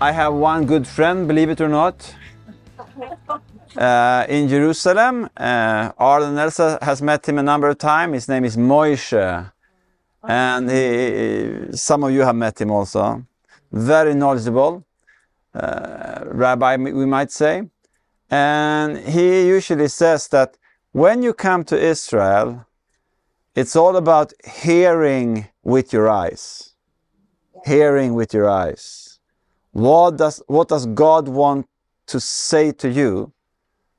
I have one good friend, believe it or not, in Jerusalem. Arlen Elsa has met him a number of times. His name is Moishe. And some of you have met him also. Very knowledgeable rabbi, we might say. And he usually says that when you come to Israel, it's all about hearing with your eyes. Hearing with your eyes. What does God want to say to you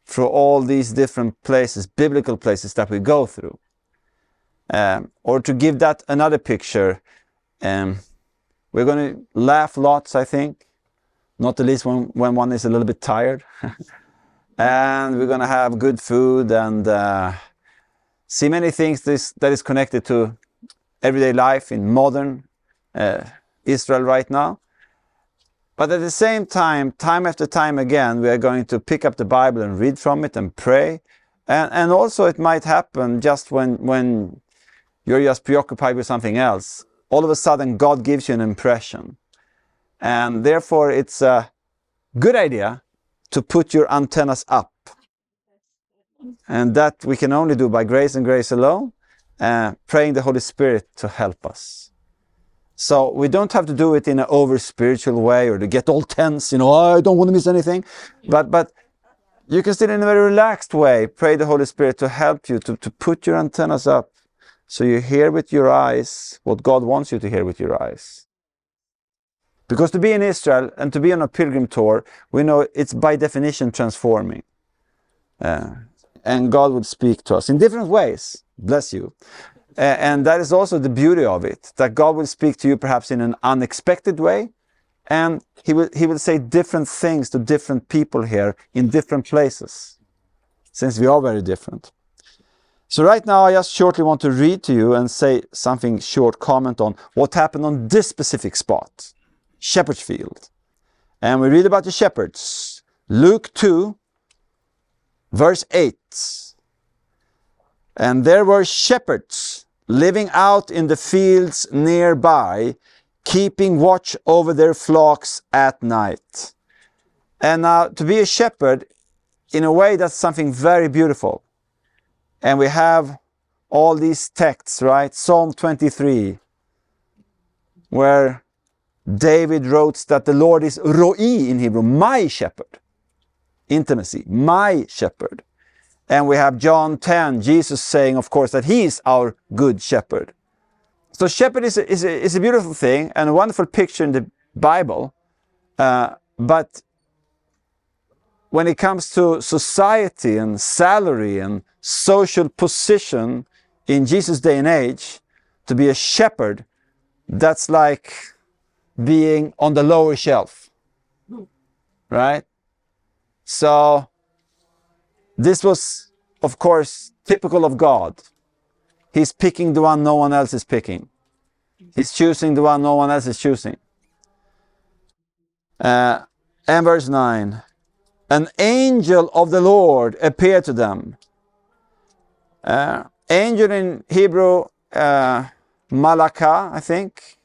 through all these different places, biblical places that we go through? Or to give that another picture, we're going to laugh lots, I think, not the least when one is a little bit tired. And we're going to have good food and see many things that is connected to everyday life in modern Israel right now. But at the same time after time again, we are going to pick up the Bible and read from it and pray. And also it might happen just when you're just preoccupied with something else. All of a sudden God gives you an impression. And therefore it's a good idea to put your antennas up. And that we can only do by grace and grace alone, praying the Holy Spirit to help us. So we don't have to do it in an over-spiritual way or to get all tense, I don't want to miss anything. But you can still in a very relaxed way pray the Holy Spirit to help you to put your antennas up so you hear with your eyes what God wants you to hear with your eyes. Because to be in Israel and to be on a pilgrim tour, we know it's by definition transforming. And God would speak to us in different ways. Bless you. And that is also the beauty of it, that God will speak to you perhaps in an unexpected way. And He will say different things to different people here in different places, since we are very different. So right now I just shortly want to read to you and say something short comment on what happened on this specific spot, Shepherd's Field. And we read about the shepherds. Luke 2, verse 8. And there were shepherds living out in the fields nearby, keeping watch over their flocks at night. And now to be a shepherd, in a way, that's something very beautiful. And we have all these texts, right? Psalm 23, where David wrote that the Lord is Ro'i in Hebrew, my shepherd. Intimacy, my shepherd. And we have John 10, Jesus saying, of course, that He is our good shepherd. So shepherd is a beautiful thing and a wonderful picture in the Bible. But when it comes to society and salary and social position in Jesus' day and age, to be a shepherd, that's like being on the lower shelf, right? So this was, of course, typical of God. He's picking the one no one else is picking. He's choosing the one no one else is choosing. And verse 9. An angel of the Lord appeared to them. Angel in Hebrew, malaka, I think.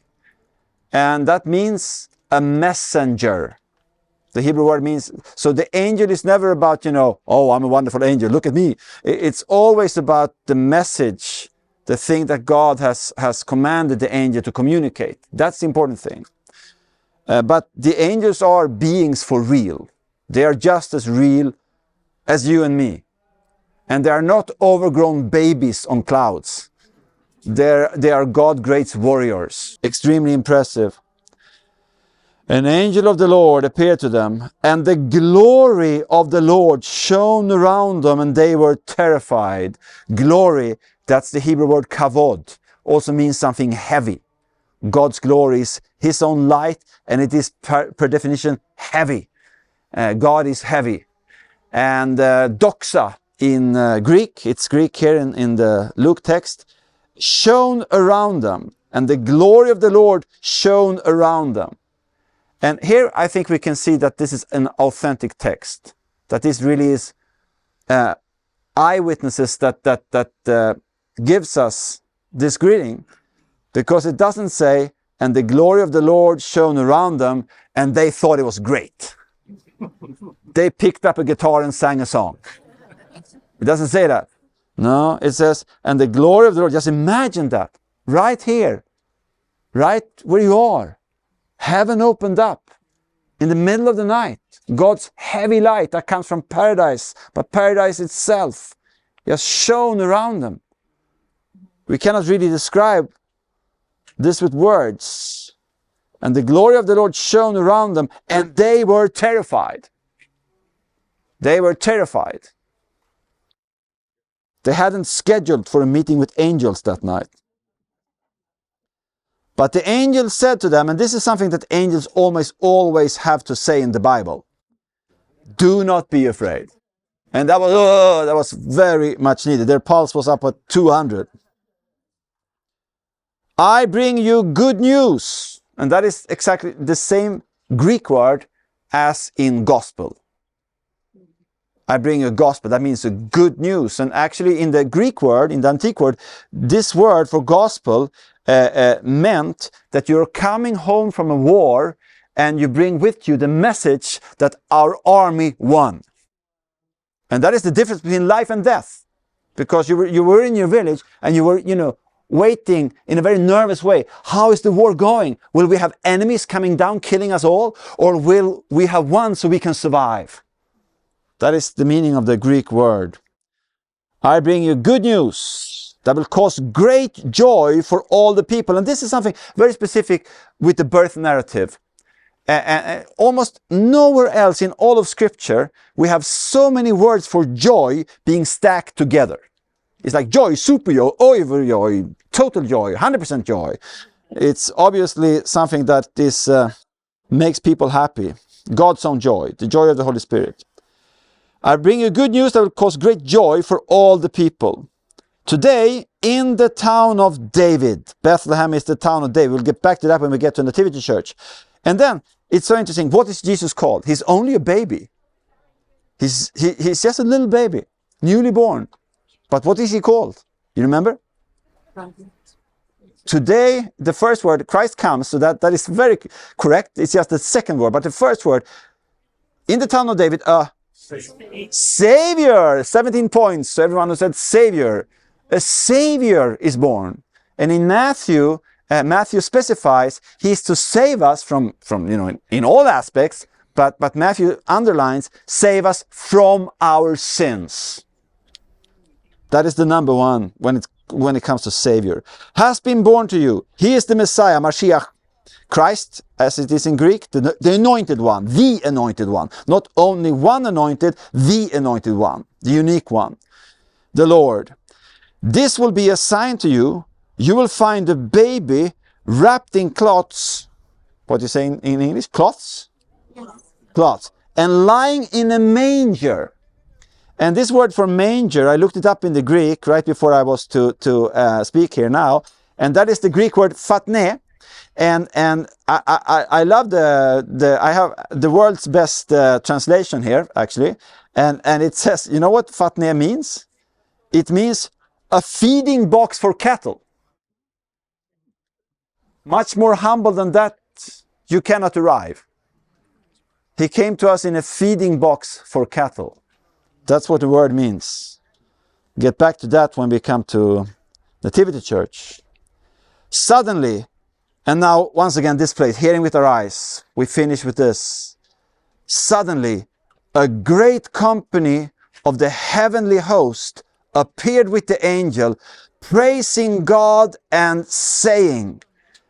And that means a messenger. The Hebrew word means, so the angel is never about, oh, I'm a wonderful angel, look at me. It's always about the message, the thing that God has commanded the angel to communicate. That's the important thing. But the angels are beings for real. They are just as real as you and me. And they are not overgrown babies on clouds. They are God-great warriors. Extremely impressive. An angel of the Lord appeared to them, and the glory of the Lord shone around them, and they were terrified. Glory, that's the Hebrew word kavod, also means something heavy. God's glory is His own light, and it is per definition heavy. God is heavy. And doxa in Greek, it's Greek here in the Luke text, shone around them, and the glory of the Lord shone around them. And here I think we can see that this is an authentic text, that this really is eyewitnesses that gives us this greeting, because it doesn't say and the glory of the Lord shone around them, and they thought it was great. They picked up a guitar and sang a song. It doesn't say that. No, it says, and the glory of the Lord. Just imagine that. Right here. Right where you are. Heaven opened up. In the middle of the night. God's heavy light that comes from paradise. But paradise itself. Just shone around them. We cannot really describe this with words. And the glory of the Lord shone around them, and they were terrified. They were terrified. They hadn't scheduled for a meeting with angels that night. But the angel said to them, and this is something that angels almost always have to say in the Bible, do not be afraid. And that was very much needed. Their pulse was up at 200. I bring you good news. And that is exactly the same Greek word as in gospel. I bring you gospel. That means a good news. And actually in the Greek word, in the antique word, this word for gospel meant that you're coming home from a war and you bring with you the message that our army won. And that is the difference between life and death. Because you were in your village and you were, waiting in a very nervous way. How is the war going? Will we have enemies coming down, killing us all? Or will we have won so we can survive? That is the meaning of the Greek word. I bring you good news that will cause great joy for all the people. And this is something very specific with the birth narrative. Almost nowhere else in all of Scripture we have so many words for joy being stacked together. It's like joy, super joy, overjoy, total joy, 100% joy. It's obviously something that is makes people happy. God's own joy, the joy of the Holy Spirit. I bring you good news that will cause great joy for all the people. Today, in the town of David, Bethlehem is the town of David. We'll get back to that when we get to Nativity Church. And then, it's so interesting, what is Jesus called? He's only a baby. He's just a little baby, newly born. But what is he called? You remember? Today, the first word, Christ comes, so that is very correct. It's just the second word. But the first word, in the town of David, Savior, 17 points. So everyone who said Savior. A Savior is born. And in Matthew, Matthew specifies he's to save us from in all aspects, but Matthew underlines, save us from our sins. That is the number one when it comes to Savior. Has been born to you. He is the Messiah, Mashiach. Christ, as it is in Greek, the anointed one, the anointed one. Not only one anointed, the anointed one, the unique one, the Lord. This will be a sign to you. You will find a baby wrapped in cloths. What do you say in English? Cloths? Yes. Cloths. And lying in a manger. And this word for manger, I looked it up in the Greek right before I was to speak here now. And that is the Greek word fatne. And I love I have the world's best translation here, actually. And it says, you know what fatne means? It means a feeding box for cattle. Much more humble than that, you cannot arrive. He came to us in a feeding box for cattle. That's what the word means. Get back to that when we come to Nativity Church. Suddenly, and now once again this place, hearing with our eyes, we finish with this. Suddenly, a great company of the heavenly host appeared with the angel, praising God and saying,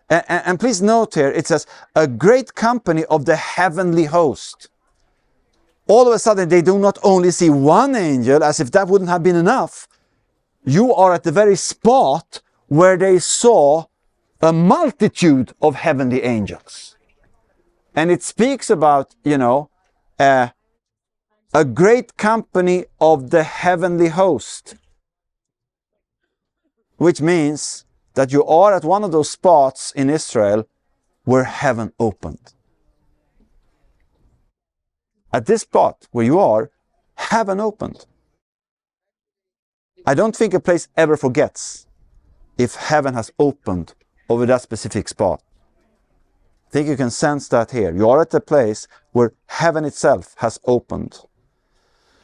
and please note here, it says, a great company of the heavenly host. All of a sudden, they do not only see one angel, as if that wouldn't have been enough. You are at the very spot where they saw a multitude of heavenly angels. And it speaks about, a great company of the heavenly host. Which means that you are at one of those spots in Israel where heaven opened. At this spot where you are, heaven opened. I don't think a place ever forgets if heaven has opened over that specific spot. I think you can sense that here. You are at the place where heaven itself has opened.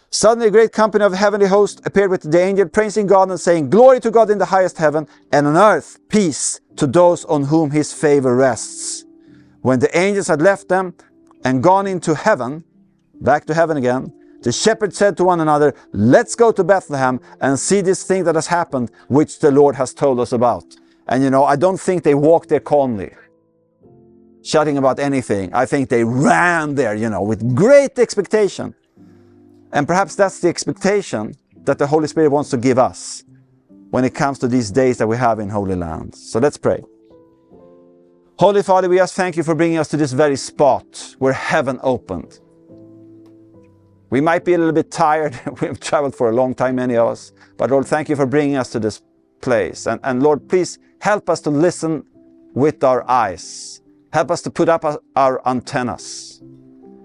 Suddenly a great company of heavenly hosts appeared with the angel, praising God and saying, "Glory to God in the highest heaven, and on earth peace to those on whom his favor rests." When the angels had left them and gone into heaven, back to heaven again, the shepherds said to one another, "Let's go to Bethlehem and see this thing that has happened, which the Lord has told us about." And I don't think they walked there calmly, shouting about anything. I think they ran there, with great expectation. And perhaps that's the expectation that the Holy Spirit wants to give us when it comes to these days that we have in Holy Land. So let's pray. Holy Father, we just thank you for bringing us to this very spot where heaven opened. We might be a little bit tired. We've traveled for a long time, many of us. But Lord, thank you for bringing us to this place. And Lord, please help us to listen with our eyes. Help us to put up our antennas.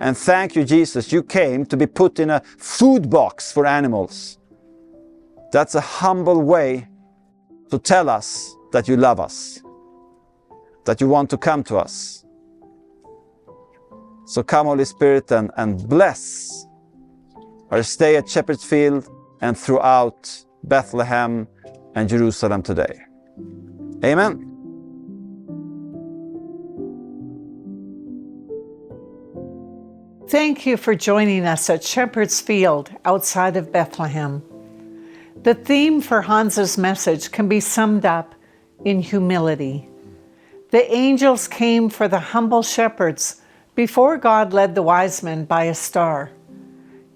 And thank you, Jesus, you came to be put in a food box for animals. That's a humble way to tell us that you love us, that you want to come to us. So come, Holy Spirit, and bless our stay at Shepherd's Field and throughout Bethlehem and Jerusalem today. Amen. Thank you for joining us at Shepherd's Field outside of Bethlehem. The theme for Hans's message can be summed up in humility. The angels came for the humble shepherds before God led the wise men by a star.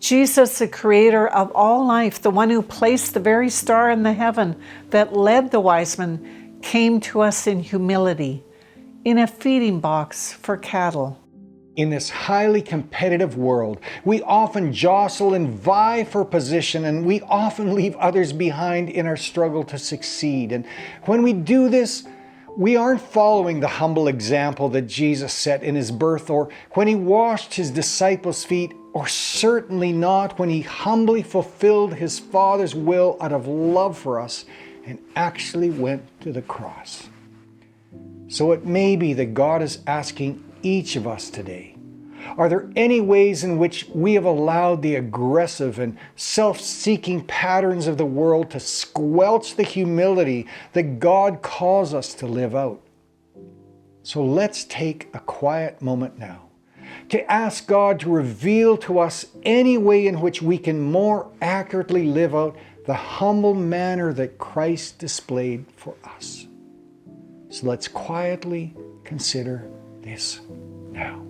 Jesus, the creator of all life, the one who placed the very star in the heaven that led the wise men, came to us in humility, in a feeding box for cattle. In this highly competitive world, we often jostle and vie for position, and we often leave others behind in our struggle to succeed. And when we do this, we aren't following the humble example that Jesus set in his birth, or when he washed his disciples' feet, or certainly not when he humbly fulfilled his Father's will out of love for us and actually went to the cross. So it may be that God is asking each of us today, are there any ways in which we have allowed the aggressive and self-seeking patterns of the world to squelch the humility that God calls us to live out? So let's take a quiet moment now to ask God to reveal to us any way in which we can more accurately live out the humble manner that Christ displayed for us. So let's quietly consider this now.